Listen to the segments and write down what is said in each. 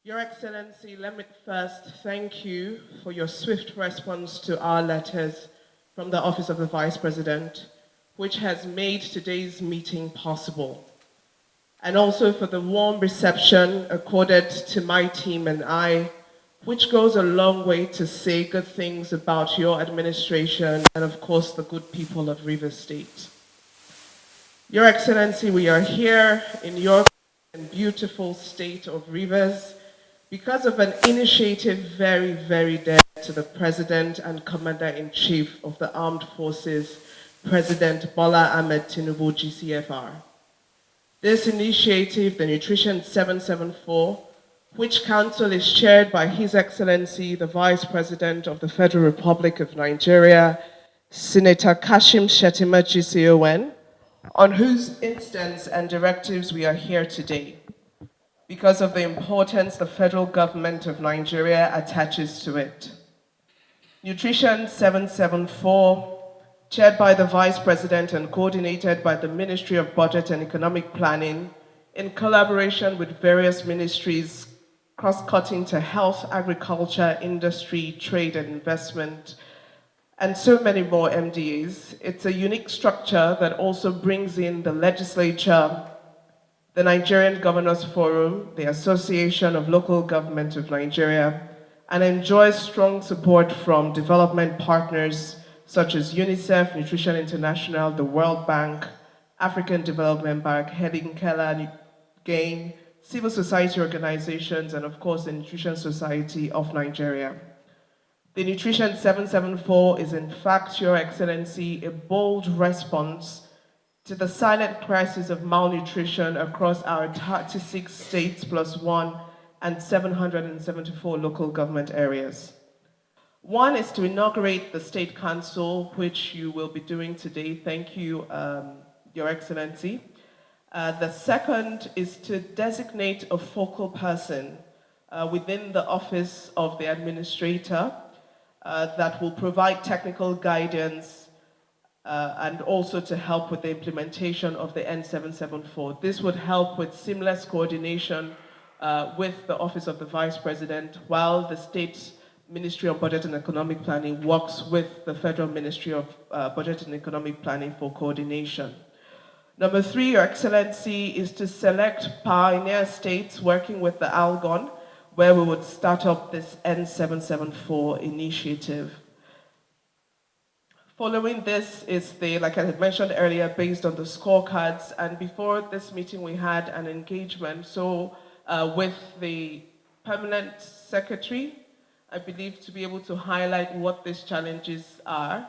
Your Excellency, let me first thank you for your swift response to our letters from the Office of the Vice President, which has made today's meeting possible, and also for the warm reception accorded to my team and I, which goes a long way to say good things about your administration and, of course, the good people of Rivers State. Your Excellency, we are here in your beautiful state of Rivers because of an initiative very, very dear to the President and Commander-in-Chief of the Armed Forces, President Bola Ahmed Tinubu, GCFR. This initiative, the Nutrition 774, which Council is chaired by His Excellency, the Vice President of the Federal Republic of Nigeria, Senator Kashim Shettima, GCON, on whose instance and directives we are here today, because of the importance the federal government of Nigeria attaches to it. Nutrition 774, chaired by the Vice President and coordinated by the Ministry of Budget and Economic Planning, in collaboration with various ministries cross-cutting to health, agriculture, industry, trade and investment, and so many more MDAs. It's a unique structure that also brings in the legislature, the Nigerian Governors Forum, the Association of Local Government of Nigeria, and enjoys strong support from development partners such as UNICEF, Nutrition International, the World Bank, African Development Bank, Helen Keller, GAIN, civil society organizations, and of course the Nutrition Society of Nigeria. The Nutrition 774 is in fact, Your Excellency, a bold response to the silent crisis of malnutrition across our 36 states plus one and 774 local government areas. One is to inaugurate the State Council, which you will be doing today. Thank you, Your Excellency. The second is to designate a focal person within the Office of the Administrator that will provide technical guidance and also to help with the implementation of the N774. This would help with seamless coordination with the Office of the Vice President, while the State Ministry of Budget and Economic Planning works with the Federal Ministry of Budget and Economic Planning for coordination. Number three, Your Excellency, is to select pioneer states working with the ALGON, where we would start up this N774 initiative. Following this is like I had mentioned earlier, based on the scorecards, and before this meeting we had an engagement with the Permanent Secretary, I believe, to be able to highlight what these challenges are,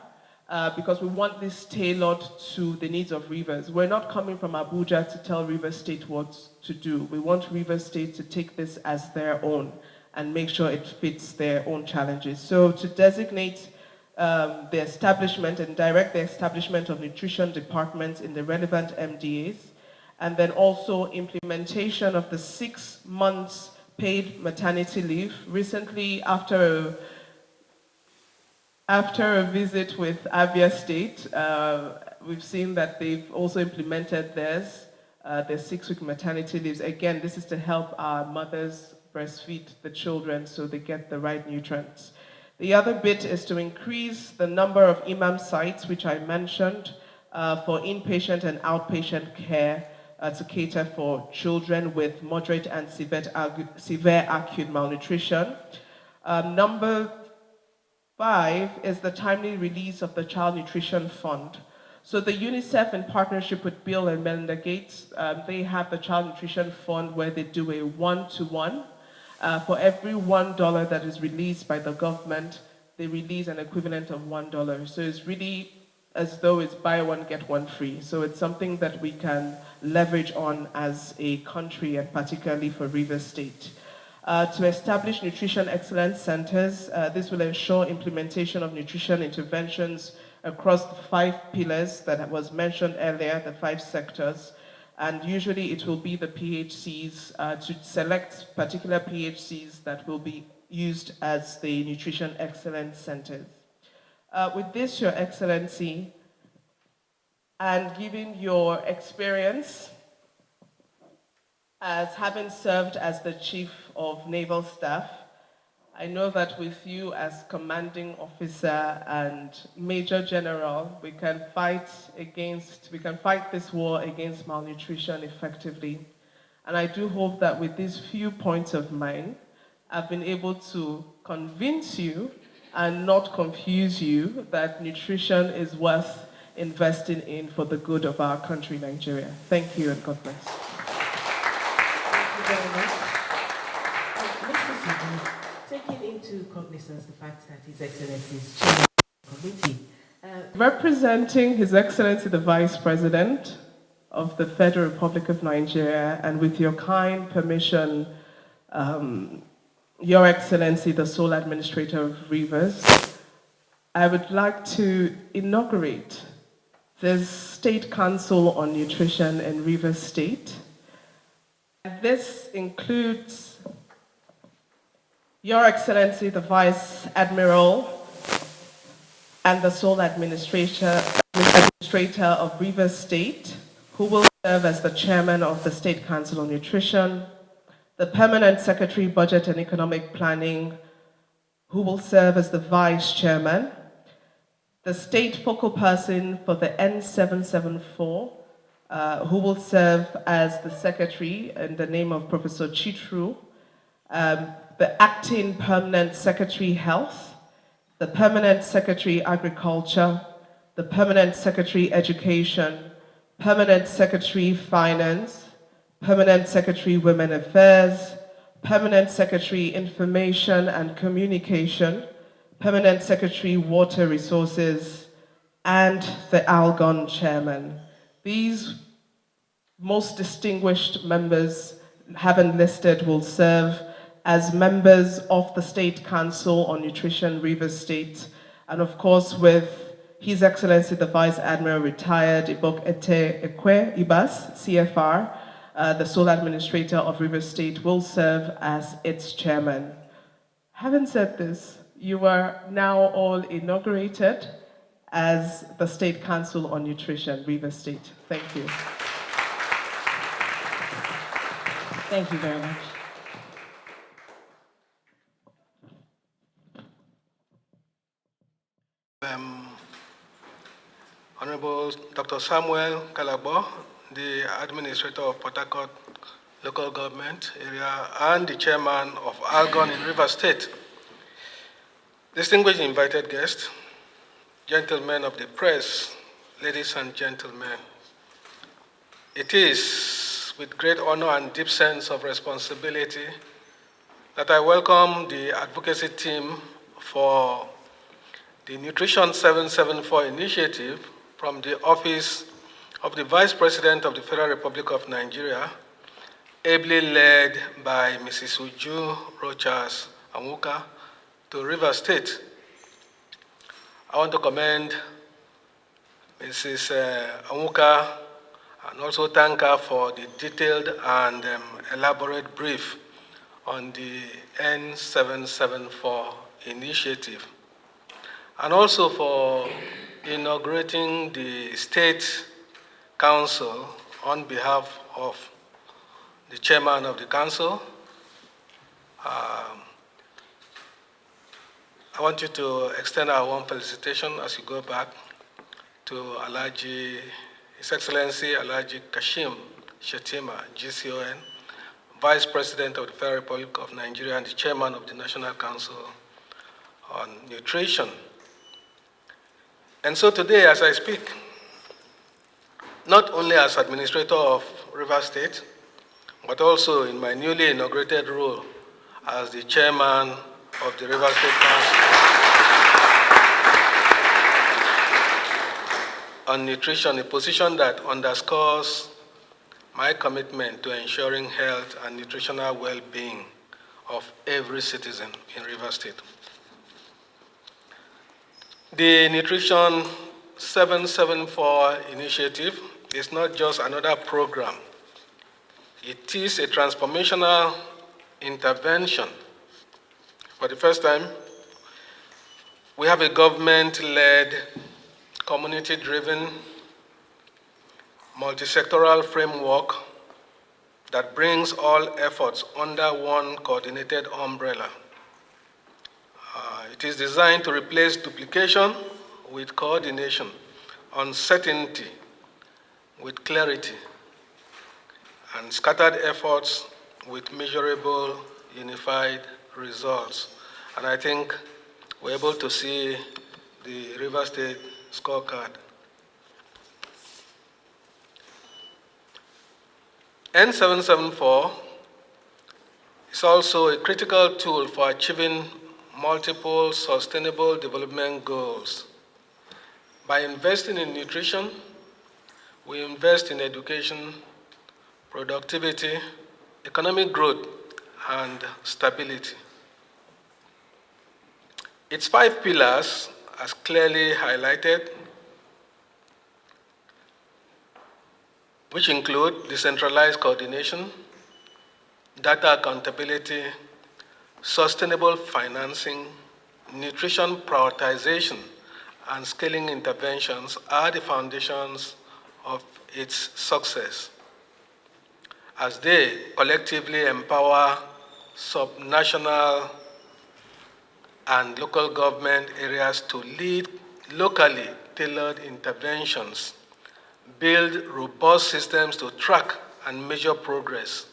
because we want this tailored to the needs of Rivers. We're not coming from Abuja to tell Rivers State what to do. We want Rivers State to take this as their own and make sure it fits their own challenges. So to designate the establishment and direct the establishment of nutrition departments in the relevant MDAs, and then also implementation of the 6 months paid maternity leave. Recently, after a visit with Abia State, we've seen that they've also implemented theirs, their 6-week maternity leaves. Again, this is to help our mothers breastfeed the children so they get the right nutrients. The other bit is to increase the number of imam sites, which I mentioned, for inpatient and outpatient care to cater for children with moderate and severe acute malnutrition. Number 5 is the timely release of the Child Nutrition Fund. So the UNICEF, in partnership with Bill and Melinda Gates, they have the Child Nutrition Fund where they do a 1-to-1. For every $1 that is released by the government, they release an equivalent of $1. So it's really as though it's buy one, get one free. So it's something that we can leverage on as a country, and particularly for Rivers State. To establish nutrition excellence centers, this will ensure implementation of nutrition interventions across the 5 pillars that was mentioned earlier, the 5 sectors. And usually it will be the PHCs to select particular PHCs that will be used as the nutrition excellence centers. With this, Your Excellency, and given your experience As having served as the Chief of Naval Staff, I know that with you as commanding officer and Major General, we can fight this war against malnutrition effectively. And I do hope that with these few points of mine, I've been able to convince you and not confuse you that nutrition is worth investing in for the good of our country, Nigeria. Thank you and God bless. Thank you very much. Mr. Sidi, taking into cognizance the fact that His Excellency is chairman of the committee. Representing His Excellency the Vice President of the Federal Republic of Nigeria, and with your kind permission, Your Excellency the sole administrator of Rivers, I would like to inaugurate the State Council on Nutrition in Rivers State. This includes Your Excellency the Vice Admiral and the sole administrator of Rivers State, who will serve as the chairman of the State Council on Nutrition, the Permanent Secretary, Budget and Economic Planning, who will serve as the vice chairman, the state focal person for the N774, who will serve as the secretary in the name of Professor Chitru, the acting permanent secretary health, the permanent secretary agriculture, the permanent secretary education, permanent secretary finance, permanent secretary women affairs, permanent secretary information and communication, permanent secretary water resources, and the ALGON chairman. These most distinguished members, having listed, will serve as members of the State Council on Nutrition, Rivers State, and of course with His Excellency the Vice Admiral retired Ibok-Ete Ekwe Ibas, CFR, the sole administrator of Rivers State, will serve as its chairman. Having said this, you are now all inaugurated as the State Council on Nutrition, Rivers State. Thank you. Thank you very much. Honorable Dr. Samuel Kalabo, the Administrator of Port Harcourt Local Government Area and the Chairman of ALGON in Rivers State. Distinguished invited guests, gentlemen of the press, ladies and gentlemen, it is with great honor and deep sense of responsibility that I welcome the advocacy team for the Nutrition 774 initiative from the Office of the Vice President of the Federal Republic of Nigeria, ably led by Mrs. Uju Rochas-Anwukah, to Rivers State. I want to commend Mrs. Anwukah and also thank her for the detailed and elaborate brief on the N774 initiative, and also for inaugurating the State Council on behalf of the Chairman of the Council. I want you to extend our warm felicitation as you go back to His Excellency Alhaji Kashim Shettima, GCON, Vice President of the Federal Republic of Nigeria and the Chairman of the National Council on Nutrition. And so today, as I speak, not only as Administrator of Rivers State, but also in my newly inaugurated role as the Chairman of the Rivers State Council on Nutrition, a position that underscores my commitment to ensuring health and nutritional well-being of every citizen in Rivers State. The Nutrition 774 initiative is not just another program. It is a transformational intervention. For the first time, we have a government-led, community-driven, multi-sectoral framework that brings all efforts under one coordinated umbrella. It is designed to replace duplication with coordination, uncertainty with clarity, and scattered efforts with measurable, unified results. And I think we're able to see the River State scorecard. N774 is also a critical tool for achieving multiple sustainable development goals. By investing in nutrition, we invest in education, productivity, economic growth, and stability. Its 5 pillars, as clearly highlighted, which include decentralized coordination, data accountability, sustainable financing, nutrition prioritization, and scaling interventions, are the foundations of its success, as they collectively empower subnational and local government areas to lead locally tailored interventions, build robust systems to track and measure progress,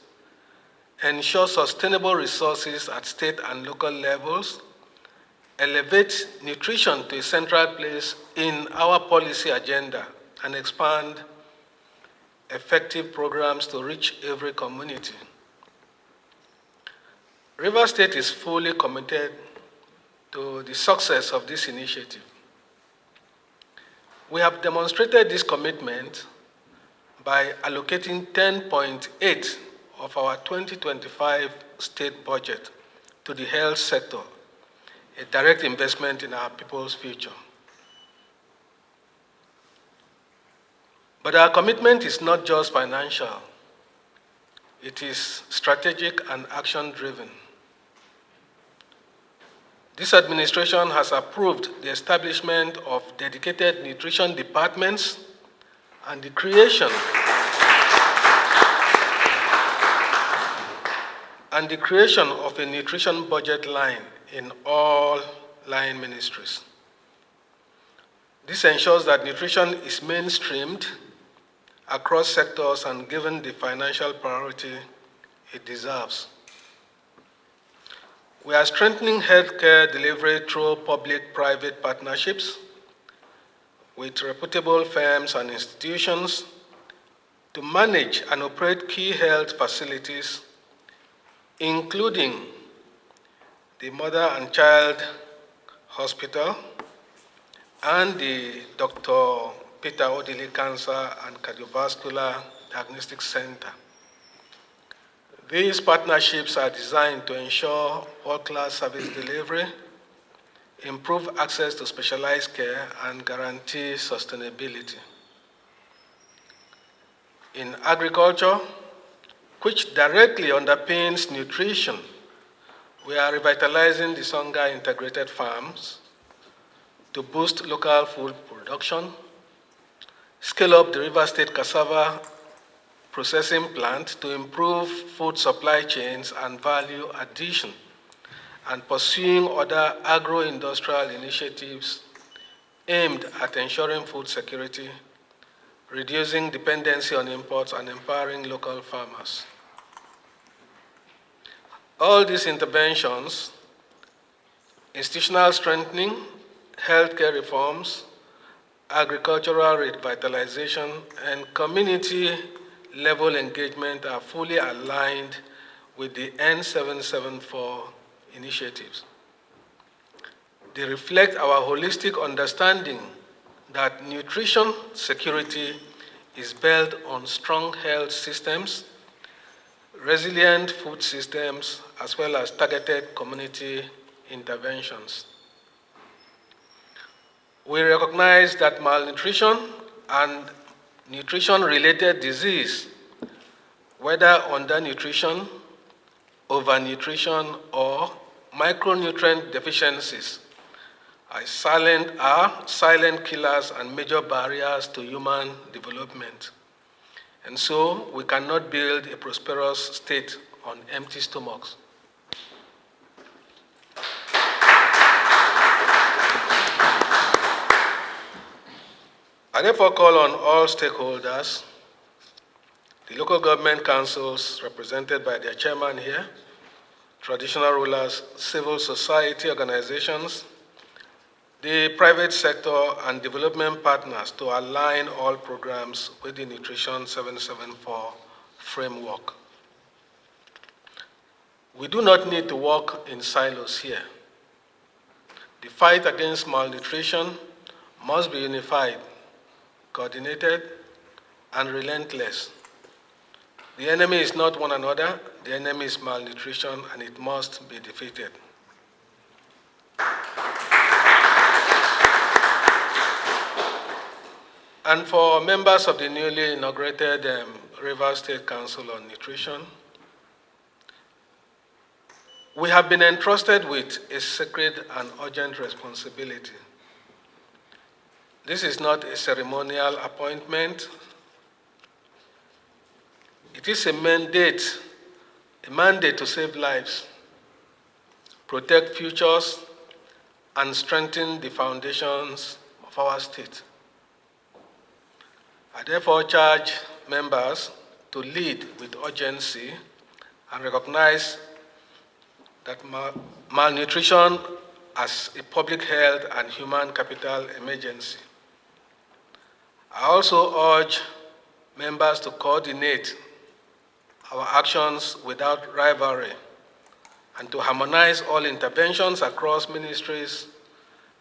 ensure sustainable resources at state and local levels, elevate nutrition to a central place in our policy agenda, and expand effective programs to reach every community. River State is fully committed to the success of this initiative. We have demonstrated this commitment by allocating 10.8 of our 2025 state budget to the health sector, a direct investment in our people's future. But our commitment is not just financial, it is strategic and action-driven. This administration has approved the establishment of dedicated nutrition departments and the creation of a nutrition budget line in all line ministries. This ensures that nutrition is mainstreamed across sectors and given the financial priority it deserves. We are strengthening healthcare delivery through public-private partnerships with reputable firms and institutions to manage and operate key health facilities, including the Mother and Child Hospital and the Dr. Peter Odili Cancer and Cardiovascular Diagnostic Center. These partnerships are designed to ensure world-class service delivery, improve access to specialized care, and guarantee sustainability. In agriculture, which directly underpins nutrition, we are revitalizing the Songa integrated farms to boost local food production, scale up the River State cassava processing plant to improve food supply chains and value addition, and pursuing other agro-industrial initiatives aimed at ensuring food security, reducing dependency on imports, and empowering local farmers. All these interventions, institutional strengthening, healthcare reforms, agricultural revitalization, and community-level engagement are fully aligned with the N774 initiatives. They reflect our holistic understanding that nutrition security is built on strong health systems, resilient food systems, as well as targeted community interventions. We recognize that malnutrition and nutrition-related disease, whether undernutrition, overnutrition, or micronutrient deficiencies, are silent killers and major barriers to human development. And so we cannot build a prosperous state on empty stomachs. I therefore call on all stakeholders, the local government councils represented by their chairman here, traditional rulers, civil society organizations, the private sector and development partners to align all programs with the Nutrition 774 framework. We do not need to work in silos here. The fight against malnutrition must be unified, coordinated, and relentless. The enemy is not one another, the enemy is malnutrition, and it must be defeated. And for members of the newly inaugurated Rivers State Council on Nutrition, we have been entrusted with a sacred and urgent responsibility. This is not a ceremonial appointment. It is a mandate to save lives, protect futures, and strengthen the foundations of our state. I therefore charge members to lead with urgency and recognize that malnutrition as a public health and human capital emergency. I also urge members to coordinate our actions without rivalry and to harmonize all interventions across ministries,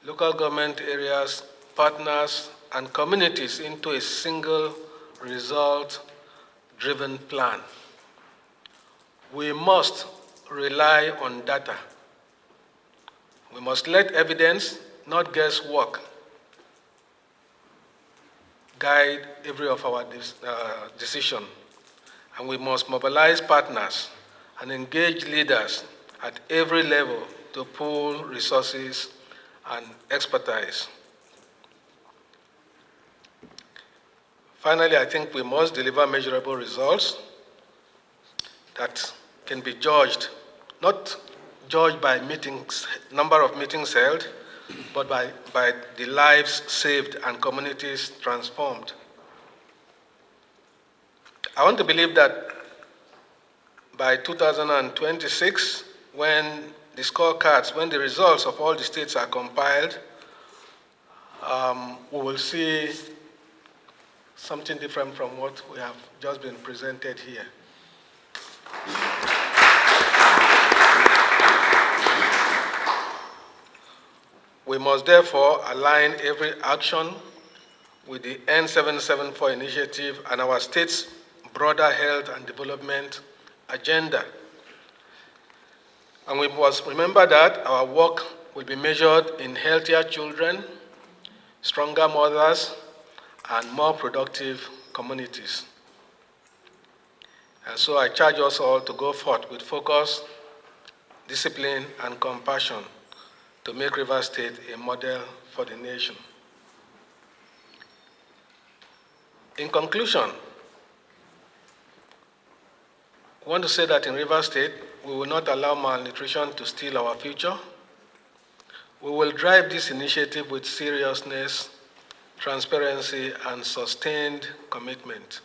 local government areas, partners, and communities into a single result-driven plan. We must rely on data. We must let evidence, not guesswork, guide every of our decision. And we must mobilize partners and engage leaders at every level to pool resources and expertise. Finally, I think we must deliver measurable results that can be judged, not judged by meetings, number of meetings held, but by the lives saved and communities transformed. I want to believe that by 2026, when the scorecards, when the results of all the states are compiled, we will see something different from what we have just been presented here. We must therefore align every action with the N774 initiative and our state's broader health and development agenda. And we must remember that our work will be measured in healthier children, stronger mothers, and more productive communities. And so I charge us all to go forth with focus, discipline, and compassion to make Rivers State a model for the nation. In conclusion, I want to say that in Rivers State, we will not allow malnutrition to steal our future. We will drive this initiative with seriousness, transparency, and sustained commitment.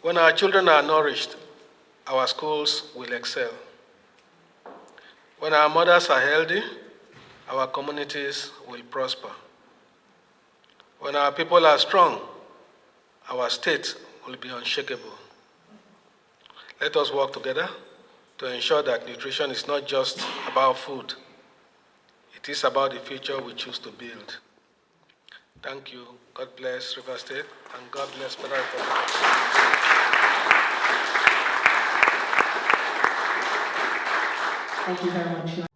When our children are nourished, our schools will excel. When our mothers are healthy, our communities will prosper. When our people are strong, our state will be unshakable. Let us work together to ensure that nutrition is not just about food. It is about the future we choose to build. Thank you. God bless Rivers State, and God bless Federal Republic. Thank you very much.